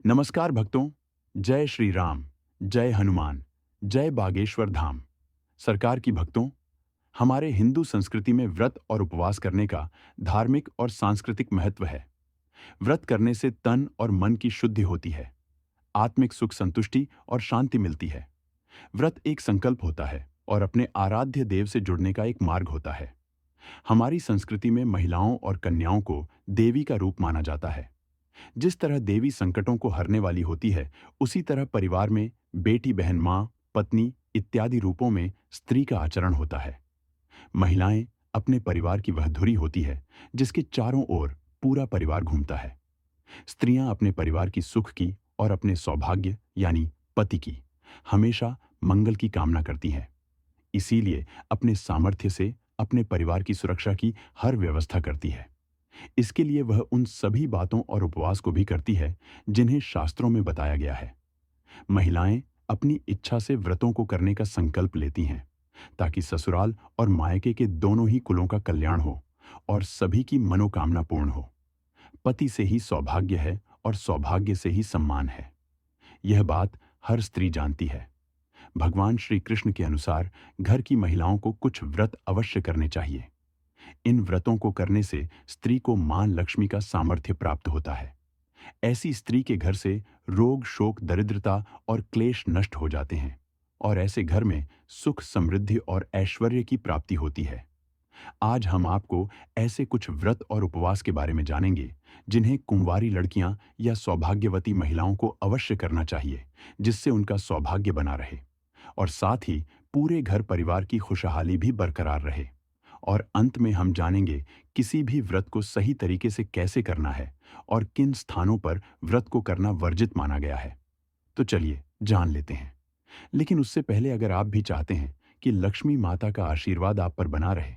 नमस्कार भक्तों, जय श्री राम, जय हनुमान, जय बागेश्वर धाम। सरकार की भक्तों, हमारे हिंदू संस्कृति में व्रत और उपवास करने का धार्मिक और सांस्कृतिक महत्व है। व्रत करने से तन और मन की शुद्धि होती है, आत्मिक सुख संतुष्टि और शांति मिलती है। व्रत एक संकल्प होता है और अपने आराध्य देव से जुड़ने का एक मार्ग होता है। हमारी संस्कृति में महिलाओं और कन्याओं को देवी का रूप माना जाता है। जिस तरह देवी संकटों को हरने वाली होती है, उसी तरह परिवार में बेटी, बहन, माँ, पत्नी इत्यादि रूपों में स्त्री का आचरण होता है। महिलाएं अपने परिवार की वह धुरी होती है जिसके चारों ओर पूरा परिवार घूमता है। स्त्रियां अपने परिवार की सुख की और अपने सौभाग्य यानी पति की हमेशा मंगल की कामना करती हैं। इसीलिए अपने सामर्थ्य से अपने परिवार की सुरक्षा की हर व्यवस्था करती है। इसके लिए वह उन सभी बातों और उपवास को भी करती है जिन्हें शास्त्रों में बताया गया है। महिलाएं अपनी इच्छा से व्रतों को करने का संकल्प लेती हैं ताकि ससुराल और मायके के दोनों ही कुलों का कल्याण हो और सभी की मनोकामना पूर्ण हो। पति से ही सौभाग्य है और सौभाग्य से ही सम्मान है। यह बात हर स्त्री जानती है। भगवान श्री कृष्ण के अनुसार घर की महिलाओं को कुछ व्रत अवश्य करने चाहिए। इन व्रतों को करने से स्त्री को मां लक्ष्मी का सामर्थ्य प्राप्त होता है। ऐसी स्त्री के घर से रोग, शोक, दरिद्रता और क्लेश नष्ट हो जाते हैं और ऐसे घर में सुख, समृद्धि और ऐश्वर्य की प्राप्ति होती है। आज हम आपको ऐसे कुछ व्रत और उपवास के बारे में जानेंगे जिन्हें कुंवारी लड़कियां या सौभाग्यवती महिलाओं को अवश्य करना चाहिए, जिससे उनका सौभाग्य बना रहे और साथ ही पूरे घर परिवार की खुशहाली भी बरकरार रहे। और अंत में हम जानेंगे किसी भी व्रत को सही तरीके से कैसे करना है और किन स्थानों पर व्रत को करना वर्जित माना गया है। तो चलिए जान लेते हैं। लेकिन उससे पहले अगर आप भी चाहते हैं कि लक्ष्मी माता का आशीर्वाद आप पर बना रहे,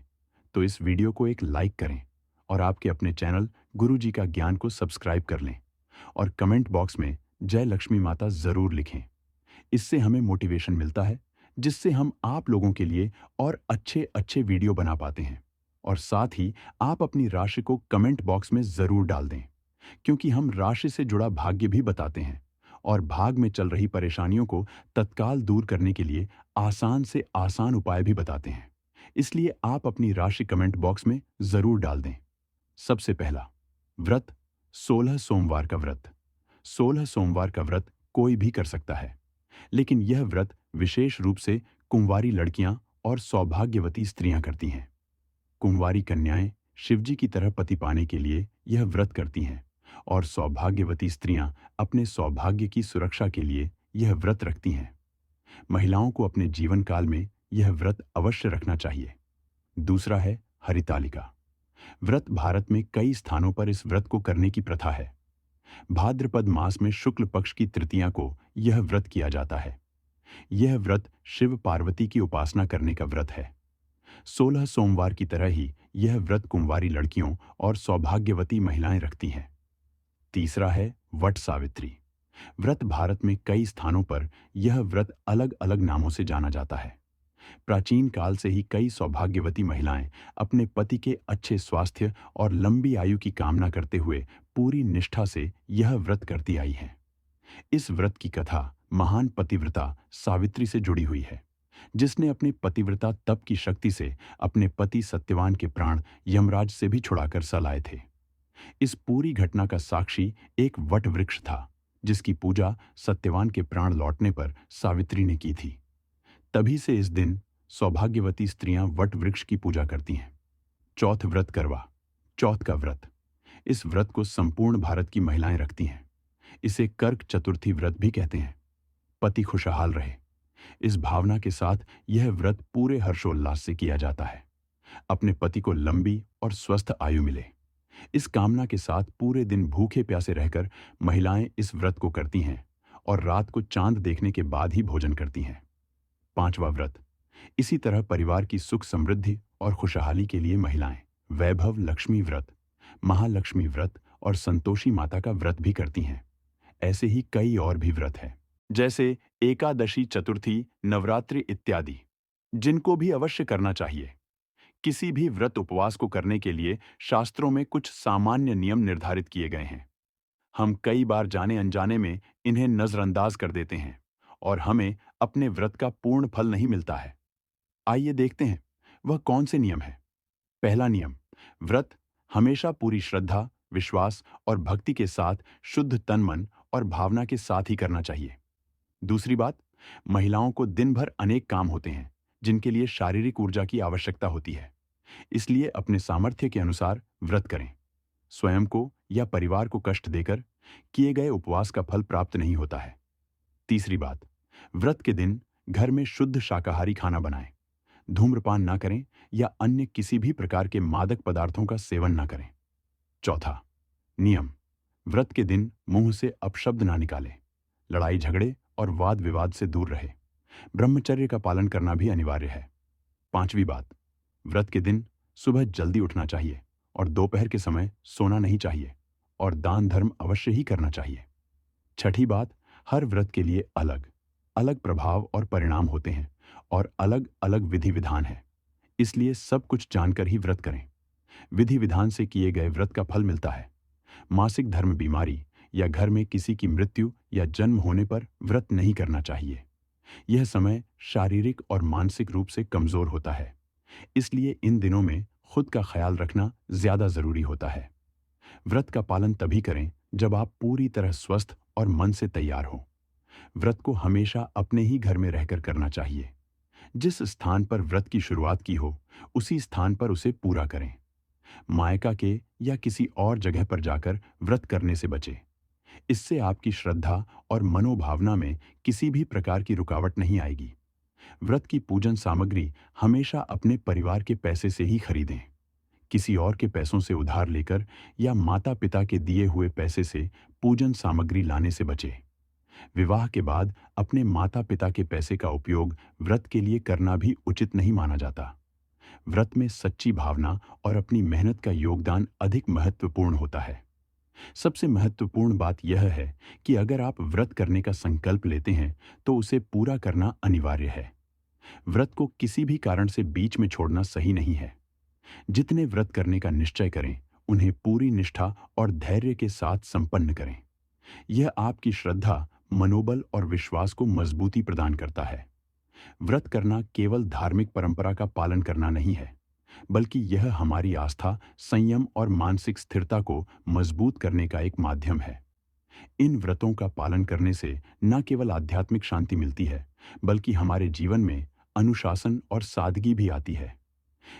तो इस वीडियो को एक लाइक करें और आपके अपने चैनल गुरु जी का ज्ञान को सब्सक्राइब कर लें और कमेंट बॉक्स में जय लक्ष्मी माता जरूर लिखें। इससे हमें मोटिवेशन मिलता है, जिससे हम आप लोगों के लिए और अच्छे अच्छे वीडियो बना पाते हैं। और साथ ही आप अपनी राशि को कमेंट बॉक्स में जरूर डाल दें, क्योंकि हम राशि से जुड़ा भाग्य भी बताते हैं और भाग में चल रही परेशानियों को तत्काल दूर करने के लिए आसान से आसान उपाय भी बताते हैं। इसलिए आप अपनी राशि कमेंट बॉक्स में जरूर डाल दें। सबसे पहला व्रत, 16 सोमवार का व्रत। 16 सोमवार का व्रत कोई भी कर सकता है, लेकिन यह व्रत विशेष रूप से कुंवारी लड़कियां और सौभाग्यवती स्त्रियां करती हैं। कुंवारी कन्याएं शिवजी की तरह पति पाने के लिए यह व्रत करती हैं और सौभाग्यवती स्त्रियां अपने सौभाग्य की सुरक्षा के लिए यह व्रत रखती हैं। महिलाओं को अपने जीवन काल में यह व्रत अवश्य रखना चाहिए। दूसरा है हरितालिका व्रत। भारत में कई स्थानों पर इस व्रत को करने की प्रथा है। भाद्रपद मास में शुक्ल पक्ष की तृतीया को यह व्रत किया जाता है। यह व्रत शिव पार्वती की उपासना करने का व्रत है। 16 सोमवार की तरह ही यह व्रत कुंवारी लड़कियों और सौभाग्यवती महिलाएं रखती हैं। तीसरा है वट सावित्री व्रत। भारत में कई स्थानों पर यह व्रत अलग अलग नामों से जाना जाता है। प्राचीन काल से ही कई सौभाग्यवती महिलाएं अपने पति के अच्छे स्वास्थ्य और लंबी आयु की कामना करते हुए पूरी निष्ठा से यह व्रत करती आई हैं। इस व्रत की कथा महान पतिव्रता सावित्री से जुड़ी हुई है, जिसने अपने पतिव्रता तप की शक्ति से अपने पति सत्यवान के प्राण यमराज से भी छुड़ाकर सलाए थे। इस पूरी घटना का साक्षी एक वट वृक्ष था, जिसकी पूजा सत्यवान के प्राण लौटने पर सावित्री ने की थी। तभी से इस दिन सौभाग्यवती स्त्रियां वट वृक्ष की पूजा करती हैं। चौथ व्रत करवा, चौथ का व्रत। इस व्रत को संपूर्ण भारत की महिलाएं रखती हैं। इसे कर्क चतुर्थी व्रत भी कहते हैं। पति खुशहाल रहे, इस भावना के साथ यह व्रत पूरे हर्षोल्लास से किया जाता है। अपने पति को लंबी और स्वस्थ आयु मिले, इस कामना के साथ पूरे दिन भूखे प्यासे रहकर महिलाएं इस व्रत को करती हैं और रात को चांद देखने के बाद ही भोजन करती हैं। पांचवा व्रत। इसी तरह परिवार की सुख समृद्धि और खुशहाली के लिए महिलाएं वैभव लक्ष्मी व्रत, महालक्ष्मी व्रत और संतोषी माता का व्रत भी करती हैं। ऐसे ही कई और भी व्रत हैं, जैसे एकादशी, चतुर्थी, नवरात्रि इत्यादि, जिनको भी अवश्य करना चाहिए। किसी भी व्रत उपवास को करने के लिए शास्त्रों में कुछ सामान्य नियम निर्धारित किए गए हैं। हम कई बार जाने अनजाने में इन्हें नजरअंदाज कर देते हैं और हमें अपने व्रत का पूर्ण फल नहीं मिलता है। आइए देखते हैं वह कौन से नियम है। पहला नियम, व्रत हमेशा पूरी श्रद्धा, विश्वास और भक्ति के साथ शुद्ध तन मन और भावना के साथ ही करना चाहिए। दूसरी बात, महिलाओं को दिन भर अनेक काम होते हैं जिनके लिए शारीरिक ऊर्जा की आवश्यकता होती है। इसलिए अपने सामर्थ्य के अनुसार व्रत करें। स्वयं को या परिवार को कष्ट देकर किए गए उपवास का फल प्राप्त नहीं होता है। तीसरी बात, व्रत के दिन घर में शुद्ध शाकाहारी खाना बनाएं। धूम्रपान ना करें या अन्य किसी भी प्रकार के मादक पदार्थों का सेवन ना करें। चौथा नियम, व्रत के दिन मुंह से अपशब्द ना निकालें। लड़ाई झगड़े और वाद विवाद से दूर रहे। ब्रह्मचर्य का पालन करना भी अनिवार्य है। पांचवी बात, व्रत के दिन सुबह जल्दी उठना चाहिए और दोपहर के समय सोना नहीं चाहिए और दान धर्म अवश्य ही करना चाहिए। छठी बात, हर व्रत के लिए अलग अलग प्रभाव और परिणाम होते हैं और अलग अलग विधि विधान है। इसलिए सब कुछ जानकर ही व्रत करें। विधि विधान से किए गए व्रत का फल मिलता है। मासिक धर्म बीमारी या घर में किसी की मृत्यु या जन्म होने पर व्रत नहीं करना चाहिए। यह समय शारीरिक और मानसिक रूप से कमजोर होता है। इसलिए इन दिनों में खुद का ख्याल रखना ज्यादा जरूरी होता है। व्रत का पालन तभी करें जब आप पूरी तरह स्वस्थ और मन से तैयार हों। व्रत को हमेशा अपने ही घर में रहकर करना चाहिए। जिस स्थान पर व्रत की शुरुआत की हो, उसी स्थान पर उसे पूरा करें। मायका के या किसी और जगह पर जाकर व्रत करने से बचें। इससे आपकी श्रद्धा और मनोभावना में किसी भी प्रकार की रुकावट नहीं आएगी। व्रत की पूजन सामग्री हमेशा अपने परिवार के पैसे से ही खरीदें। किसी और के पैसों से उधार लेकर या माता पिता के दिए हुए पैसे से पूजन सामग्री लाने से बचें। विवाह के बाद अपने माता पिता के पैसे का उपयोग व्रत के लिए करना भी उचित नहीं माना जाता। व्रत में सच्ची भावना और अपनी मेहनत का योगदान अधिक महत्वपूर्ण होता है। सबसे महत्वपूर्ण बात यह है कि अगर आप व्रत करने का संकल्प लेते हैं तो उसे पूरा करना अनिवार्य है। व्रत को किसी भी कारण से बीच में छोड़ना सही नहीं है। जितने व्रत करने का निश्चय करें, उन्हें पूरी निष्ठा और धैर्य के साथ संपन्न करें। यह आपकी श्रद्धा, मनोबल और विश्वास को मजबूती प्रदान करता है। व्रत करना केवल धार्मिक परंपरा का पालन करना नहीं है, बल्कि यह हमारी आस्था, संयम और मानसिक स्थिरता को मजबूत करने का एक माध्यम है। इन व्रतों का पालन करने से न केवल आध्यात्मिक शांति मिलती है, बल्कि हमारे जीवन में अनुशासन और सादगी भी आती है।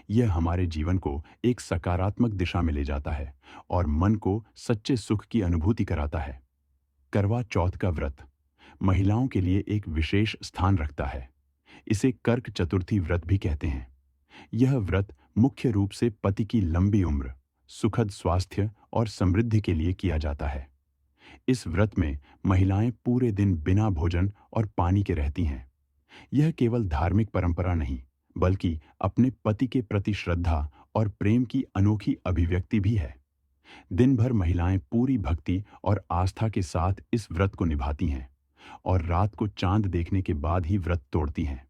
यह हमारे जीवन को एक सकारात्मक दिशा में ले जाता है और मन को सच्चे सुख की अनुभूति कराता है। करवा चौथ का व्रत महिलाओं के लिए एक विशेष स्थान रखता है। इसे कर्क चतुर्थी व्रत भी कहते हैं। यह व्रत मुख्य रूप से पति की लंबी उम्र, सुखद स्वास्थ्य और समृद्धि के लिए किया जाता है। इस व्रत में महिलाएं पूरे दिन बिना भोजन और पानी के रहती हैं। यह केवल धार्मिक परंपरा नहीं, बल्कि अपने पति के प्रति श्रद्धा और प्रेम की अनोखी अभिव्यक्ति भी है। दिन भर महिलाएं पूरी भक्ति और आस्था के साथ इस व्रत को निभाती हैं और रात को चांद देखने के बाद ही व्रत तोड़ती हैं।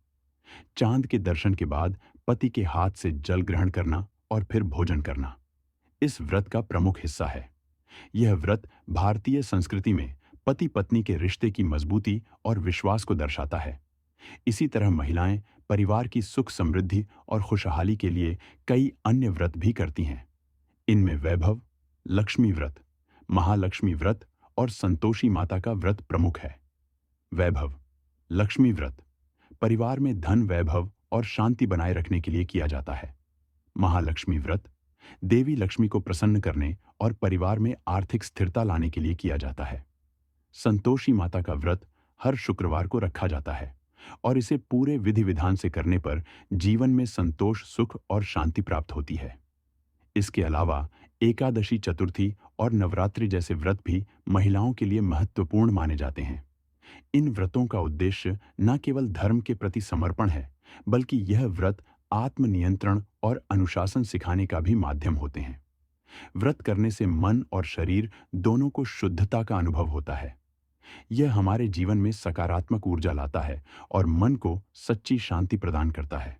चांद के दर्शन के बाद पति के हाथ से जल ग्रहण करना और फिर भोजन करना इस व्रत का प्रमुख हिस्सा है। यह व्रत भारतीय संस्कृति में पति पत्नी के रिश्ते की मजबूती और विश्वास को दर्शाता है। इसी तरह महिलाएं परिवार की सुख समृद्धि और खुशहाली के लिए कई अन्य व्रत भी करती हैं। इनमें वैभव, लक्ष्मी व्रत, महालक्ष्मी व्रत और संतोषी माता का व्रत प्रमुख है। वैभव, लक्ष्मी व्रत परिवार में धन, वैभव और शांति बनाए रखने के लिए किया जाता है। महालक्ष्मी व्रत देवी लक्ष्मी को प्रसन्न करने और परिवार में आर्थिक स्थिरता लाने के लिए किया जाता है। संतोषी माता का व्रत हर शुक्रवार को रखा जाता है और इसे पूरे विधि विधान से करने पर जीवन में संतोष, सुख और शांति प्राप्त होती है। इसके अलावा एकादशी, चतुर्थी और नवरात्रि जैसे व्रत भी महिलाओं के लिए महत्वपूर्ण माने जाते हैं। इन व्रतों का उद्देश्य न केवल धर्म के प्रति समर्पण है, बल्कि यह व्रत आत्मनियंत्रण और अनुशासन सिखाने का भी माध्यम होते हैं। व्रत करने से मन और शरीर दोनों को शुद्धता का अनुभव होता है। यह हमारे जीवन में सकारात्मक ऊर्जा लाता है और मन को सच्ची शांति प्रदान करता है।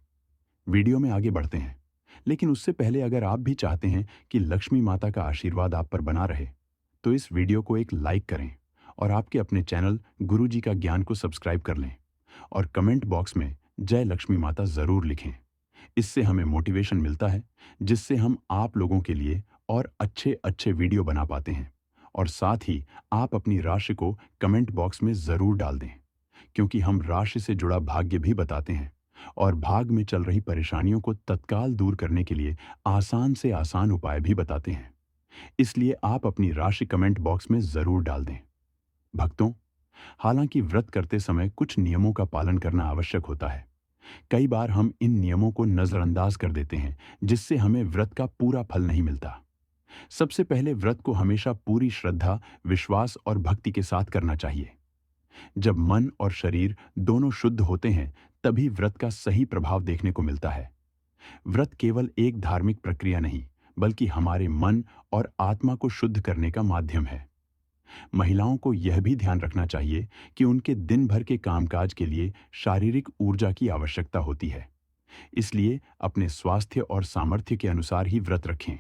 वीडियो में आगे बढ़ते हैं, लेकिन उससे पहले अगर आप भी चाहते हैं कि लक्ष्मी माता का आशीर्वाद आप पर बना रहे, तो इस वीडियो को एक लाइक करें और आपके अपने चैनल गुरुजी का ज्ञान को सब्सक्राइब कर लें और कमेंट बॉक्स में जय लक्ष्मी माता ज़रूर लिखें। इससे हमें मोटिवेशन मिलता है, जिससे हम आप लोगों के लिए और अच्छे अच्छे वीडियो बना पाते हैं। और साथ ही आप अपनी राशि को कमेंट बॉक्स में ज़रूर डाल दें, क्योंकि हम राशि से जुड़ा भाग्य भी बताते हैं और भाग में चल रही परेशानियों को तत्काल दूर करने के लिए आसान से आसान उपाय भी बताते हैं। इसलिए आप अपनी राशि कमेंट बॉक्स में ज़रूर डाल दें। भक्तों, हालांकि व्रत करते समय कुछ नियमों का पालन करना आवश्यक होता है। कई बार हम इन नियमों को नज़रअंदाज कर देते हैं, जिससे हमें व्रत का पूरा फल नहीं मिलता। सबसे पहले व्रत को हमेशा पूरी श्रद्धा, विश्वास और भक्ति के साथ करना चाहिए। जब मन और शरीर दोनों शुद्ध होते हैं, तभी व्रत का सही प्रभाव देखने को मिलता है। व्रत केवल एक धार्मिक प्रक्रिया नहीं, बल्कि हमारे मन और आत्मा को शुद्ध करने का माध्यम है। महिलाओं को यह भी ध्यान रखना चाहिए कि उनके दिन भर के कामकाज के लिए शारीरिक ऊर्जा की आवश्यकता होती है। इसलिए अपने स्वास्थ्य और सामर्थ्य के अनुसार ही व्रत रखें।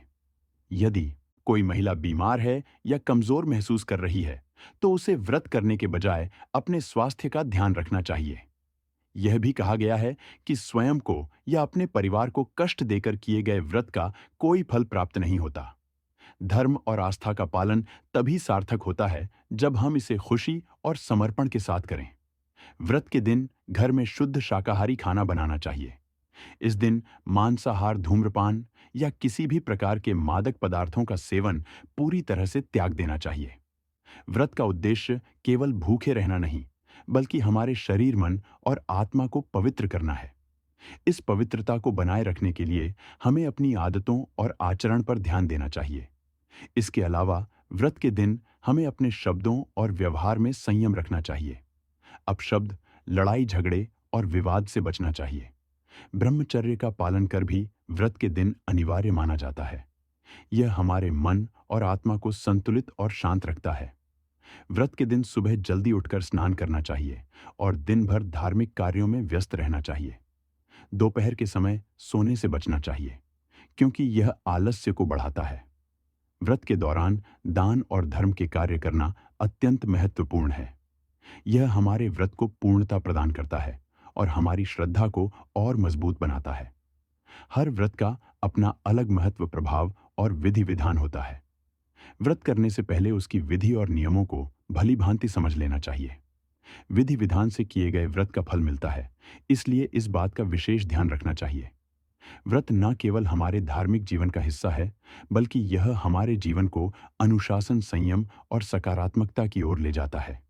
यदि कोई महिला बीमार है या कमजोर महसूस कर रही है, तो उसे व्रत करने के बजाय अपने स्वास्थ्य का ध्यान रखना चाहिए। यह भी कहा गया है कि स्वयं को या अपने परिवार को कष्ट देकर किए गए व्रत का कोई फल प्राप्त नहीं होता। धर्म और आस्था का पालन तभी सार्थक होता है जब हम इसे खुशी और समर्पण के साथ करें। व्रत के दिन घर में शुद्ध शाकाहारी खाना बनाना चाहिए। इस दिन मांसाहार, धूम्रपान या किसी भी प्रकार के मादक पदार्थों का सेवन पूरी तरह से त्याग देना चाहिए। व्रत का उद्देश्य केवल भूखे रहना नहीं, बल्कि हमारे शरीर, मन और आत्मा को पवित्र करना है। इस पवित्रता को बनाए रखने के लिए हमें अपनी आदतों और आचरण पर ध्यान देना चाहिए। इसके अलावा व्रत के दिन हमें अपने शब्दों और व्यवहार में संयम रखना चाहिए। अपशब्द, लड़ाई झगड़े और विवाद से बचना चाहिए। ब्रह्मचर्य का पालन कर भी व्रत के दिन अनिवार्य माना जाता है। यह हमारे मन और आत्मा को संतुलित और शांत रखता है। व्रत के दिन सुबह जल्दी उठकर स्नान करना चाहिए और दिन भर धार्मिक कार्यों में व्यस्त रहना चाहिए। दोपहर के समय सोने से बचना चाहिए, क्योंकि यह आलस्य को बढ़ाता है। व्रत के दौरान दान और धर्म के कार्य करना अत्यंत महत्वपूर्ण है। यह हमारे व्रत को पूर्णता प्रदान करता है और हमारी श्रद्धा को और मजबूत बनाता है। हर व्रत का अपना अलग महत्व, प्रभाव और विधि विधान होता है। व्रत करने से पहले उसकी विधि और नियमों को भली भांति समझ लेना चाहिए। विधि विधान से किए गए व्रत का फल मिलता है, इसलिए इस बात का विशेष ध्यान रखना चाहिए। व्रत न केवल हमारे धार्मिक जीवन का हिस्सा है, बल्कि यह हमारे जीवन को अनुशासन, संयम और सकारात्मकता की ओर ले जाता है।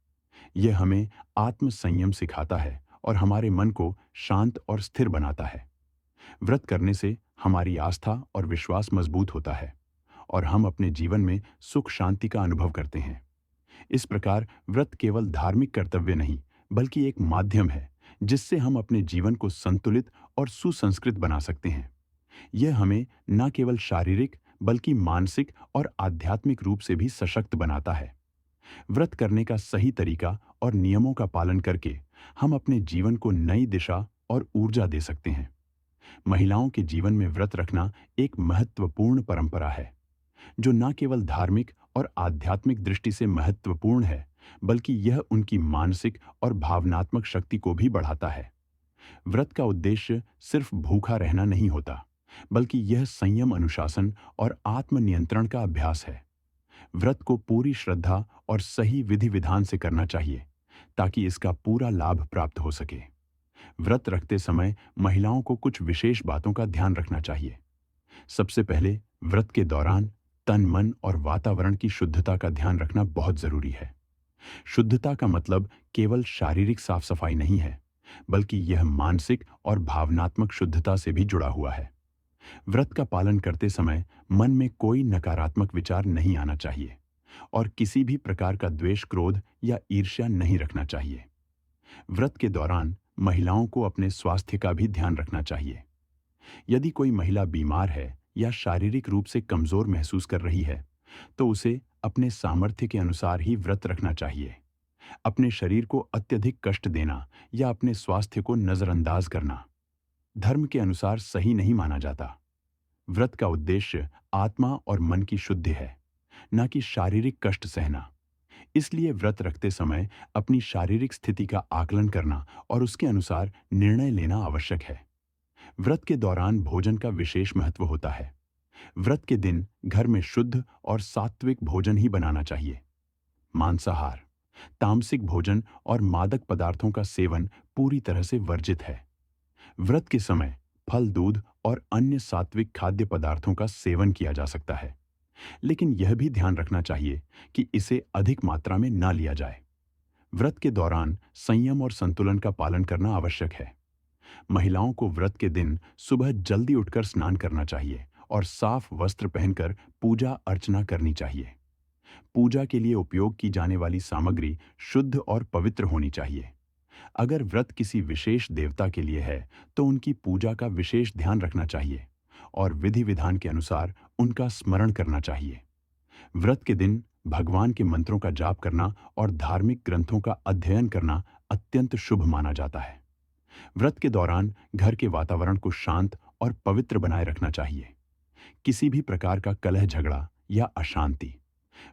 यह हमें आत्म संयम सिखाता है और हमारे मन को शांत और स्थिर बनाता है। व्रत करने से हमारी आस्था और विश्वास मजबूत होता है और हम अपने जीवन में सुख शांति का अनुभव करते हैं। इस प्रकार व्रत केवल धार्मिक कर्तव्य नहीं, बल्कि एक माध्यम है जिससे हम अपने जीवन को संतुलित और सुसंस्कृत बना सकते हैं। यह हमें न केवल शारीरिक, बल्कि मानसिक और आध्यात्मिक रूप से भी सशक्त बनाता है। व्रत करने का सही तरीका और नियमों का पालन करके हम अपने जीवन को नई दिशा और ऊर्जा दे सकते हैं। महिलाओं के जीवन में व्रत रखना एक महत्वपूर्ण परंपरा है, जो न केवल धार्मिक और आध्यात्मिक दृष्टि से महत्वपूर्ण है, बल्कि यह उनकी मानसिक और भावनात्मक शक्ति को भी बढ़ाता है। व्रत का उद्देश्य सिर्फ भूखा रहना नहीं होता, बल्कि यह संयम, अनुशासन और आत्मनियंत्रण का अभ्यास है। व्रत को पूरी श्रद्धा और सही विधि विधान से करना चाहिए, ताकि इसका पूरा लाभ प्राप्त हो सके। व्रत रखते समय महिलाओं को कुछ विशेष बातों का ध्यान रखना चाहिए। सबसे पहले, व्रत के दौरान तन, मन और वातावरण की शुद्धता का ध्यान रखना बहुत जरूरी है। शुद्धता का मतलब केवल शारीरिक साफ सफाई नहीं है, बल्कि यह मानसिक और भावनात्मक शुद्धता से भी जुड़ा हुआ है। व्रत का पालन करते समय मन में कोई नकारात्मक विचार नहीं आना चाहिए और किसी भी प्रकार का द्वेष, क्रोध या ईर्ष्या नहीं रखना चाहिए। व्रत के दौरान महिलाओं को अपने स्वास्थ्य का भी ध्यान रखना चाहिए। यदि कोई महिला बीमार है या शारीरिक रूप से कमजोर महसूस कर रही है, तो उसे अपने सामर्थ्य के अनुसार ही व्रत रखना चाहिए। अपने शरीर को अत्यधिक कष्ट देना या अपने स्वास्थ्य को नजरअंदाज करना धर्म के अनुसार सही नहीं माना जाता। व्रत का उद्देश्य आत्मा और मन की शुद्धि है, ना कि शारीरिक कष्ट सहना। इसलिए व्रत रखते समय अपनी शारीरिक स्थिति का आकलन करना और उसके अनुसार निर्णय लेना आवश्यक है। व्रत के दौरान भोजन का विशेष महत्व होता है। व्रत के दिन घर में शुद्ध और सात्विक भोजन ही बनाना चाहिए। मांसाहार, तामसिक भोजन और मादक पदार्थों का सेवन पूरी तरह से वर्जित है। व्रत के समय फल, दूध और अन्य सात्विक खाद्य पदार्थों का सेवन किया जा सकता है, लेकिन यह भी ध्यान रखना चाहिए कि इसे अधिक मात्रा में ना लिया जाए। व्रत के दौरान संयम और संतुलन का पालन करना आवश्यक है। महिलाओं को व्रत के दिन सुबह जल्दी उठकर स्नान करना चाहिए और साफ वस्त्र पहनकर पूजा अर्चना करनी चाहिए। पूजा के लिए उपयोग की जाने वाली सामग्री शुद्ध और पवित्र होनी चाहिए। अगर व्रत किसी विशेष देवता के लिए है, तो उनकी पूजा का विशेष ध्यान रखना चाहिए और विधि विधान के अनुसार उनका स्मरण करना चाहिए। व्रत के दिन भगवान के मंत्रों का जाप करना और धार्मिक ग्रंथों का अध्ययन करना अत्यंत शुभ माना जाता है। व्रत के दौरान घर के वातावरण को शांत और पवित्र बनाए रखना चाहिए। किसी भी प्रकार का कलह, झगड़ा या अशांति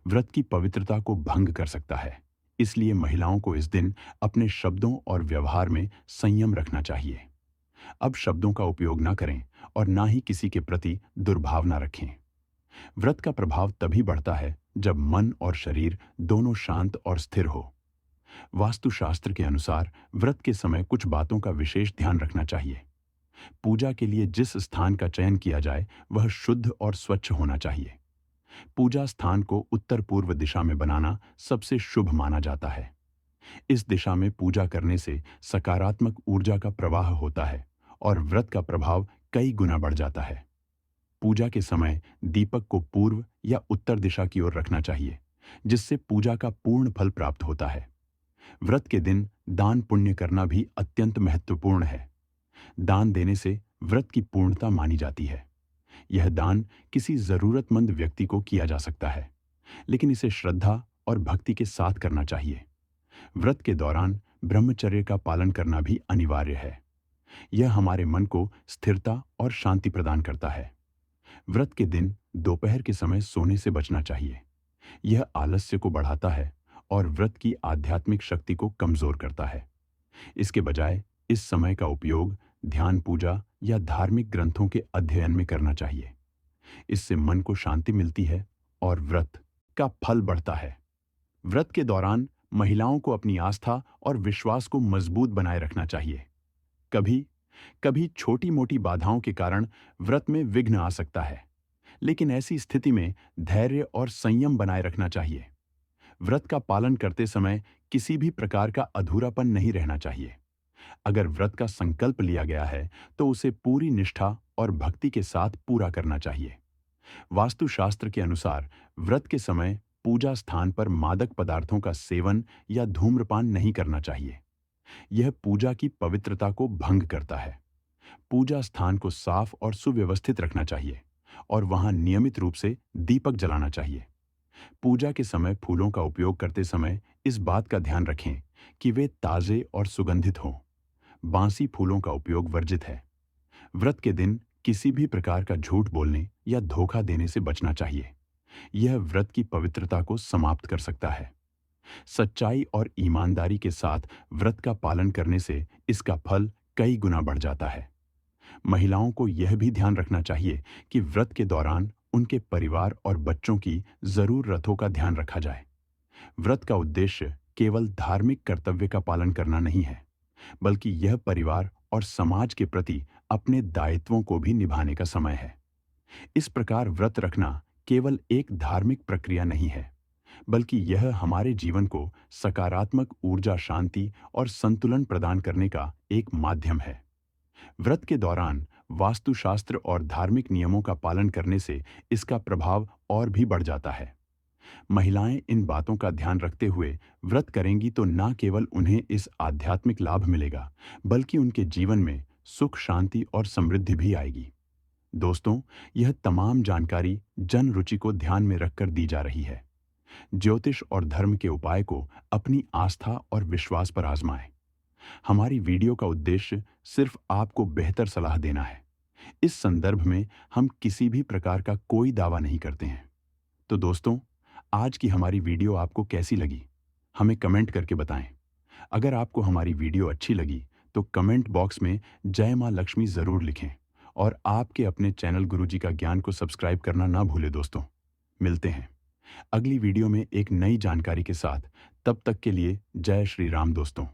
व्रत की पवित्रता को भंग कर सकता है। इसलिए महिलाओं को इस दिन अपने शब्दों और व्यवहार में संयम रखना चाहिए। अब शब्दों का उपयोग ना करें और ना ही किसी के प्रति दुर्भावना रखें। व्रत का प्रभाव तभी बढ़ता है जब मन और शरीर दोनों शांत और स्थिर हो। वास्तुशास्त्र के अनुसार व्रत के समय कुछ बातों का विशेष ध्यान रखना चाहिए। पूजा के लिए जिस स्थान का चयन किया जाए वह शुद्ध और स्वच्छ होना चाहिए। पूजा स्थान को उत्तर पूर्व दिशा में बनाना सबसे शुभ माना जाता है। इस दिशा में पूजा करने से सकारात्मक ऊर्जा का प्रवाह होता है और व्रत का प्रभाव कई गुना बढ़ जाता है। पूजा के समय दीपक को पूर्व या उत्तर दिशा की ओर रखना चाहिए, जिससे पूजा का पूर्ण फल प्राप्त होता है। व्रत के दिन दान पुण्य करना भी अत्यंत महत्वपूर्ण है। दान देने से व्रत की पूर्णता मानी जाती है। यह दान किसी जरूरतमंद व्यक्ति को किया जा सकता है, लेकिन इसे श्रद्धा और भक्ति के साथ करना चाहिए। व्रत के दौरान ब्रह्मचर्य का पालन करना भी अनिवार्य है। यह हमारे मन को स्थिरता और शांति प्रदान करता है। व्रत के दिन दोपहर के समय सोने से बचना चाहिए। यह आलस्य को बढ़ाता है और व्रत की आध्यात्मिक शक्ति को कमजोर करता है। इसके बजाय इस समय का उपयोग ध्यान, पूजा या धार्मिक ग्रंथों के अध्ययन में करना चाहिए। इससे मन को शांति मिलती है और व्रत का फल बढ़ता है। व्रत के दौरान महिलाओं को अपनी आस्था और विश्वास को मजबूत बनाए रखना चाहिए। कभी कभी छोटी मोटी बाधाओं के कारण व्रत में विघ्न आ सकता है, लेकिन ऐसी स्थिति में धैर्य और संयम बनाए रखना चाहिए। व्रत का पालन करते समय किसी भी प्रकार का अधूरापन नहीं रहना चाहिए। अगर व्रत का संकल्प लिया गया है, तो उसे पूरी निष्ठा और भक्ति के साथ पूरा करना चाहिए। वास्तुशास्त्र के अनुसार व्रत के समय पूजा स्थान पर मादक पदार्थों का सेवन या धूम्रपान नहीं करना चाहिए। यह पूजा की पवित्रता को भंग करता है। पूजा स्थान को साफ और सुव्यवस्थित रखना चाहिए और वहां नियमित रूप से दीपक जलाना चाहिए। पूजा के समय फूलों का उपयोग करते समय इस बात का ध्यान रखें कि वे ताजे और सुगंधित हों। बांसी फूलों का उपयोग वर्जित है। व्रत के दिन किसी भी प्रकार का झूठ बोलने या धोखा देने से बचना चाहिए। यह व्रत की पवित्रता को समाप्त कर सकता है। सच्चाई और ईमानदारी के साथ व्रत का पालन करने से इसका फल कई गुना बढ़ जाता है। महिलाओं को यह भी ध्यान रखना चाहिए कि व्रत के दौरान उनके परिवार और बच्चों की जरूरतों का ध्यान रखा जाए। व्रत का उद्देश्य केवल धार्मिक कर्तव्य का पालन करना नहीं है, बल्कि यह परिवार और समाज के प्रति अपने दायित्वों को भी निभाने का समय है। इस प्रकार व्रत रखना केवल एक धार्मिक प्रक्रिया नहीं है, बल्कि यह हमारे जीवन को सकारात्मक ऊर्जा, शांति और संतुलन प्रदान करने का एक माध्यम है। व्रत के दौरान वास्तुशास्त्र और धार्मिक नियमों का पालन करने से इसका प्रभाव और भी बढ़ जाता है। महिलाएं इन बातों का ध्यान रखते हुए व्रत करेंगी तो न केवल उन्हें इस आध्यात्मिक लाभ मिलेगा, बल्कि उनके जीवन में सुख, शांति और समृद्धि भी आएगी। दोस्तों, यह तमाम जानकारी जन रुचि को ध्यान में रखकर दी जा रही है। ज्योतिष और धर्म के उपाय को अपनी आस्था और विश्वास पर आजमाएं। हमारी वीडियो का उद्देश्य सिर्फ आपको बेहतर सलाह देना है। इस संदर्भ में हम किसी भी प्रकार का कोई दावा नहीं करते हैं। तो दोस्तों, आज की हमारी वीडियो आपको कैसी लगी? हमें कमेंट करके बताएं। अगर आपको हमारी वीडियो अच्छी लगी तो कमेंट बॉक्स में जय माँ लक्ष्मी ज़रूर लिखें और आपके अपने चैनल गुरुजी का ज्ञान को सब्सक्राइब करना ना भूलें दोस्तों। मिलते हैं अगली वीडियो में एक नई जानकारी के साथ। तब तक के लिए जय श्री राम दोस्तों।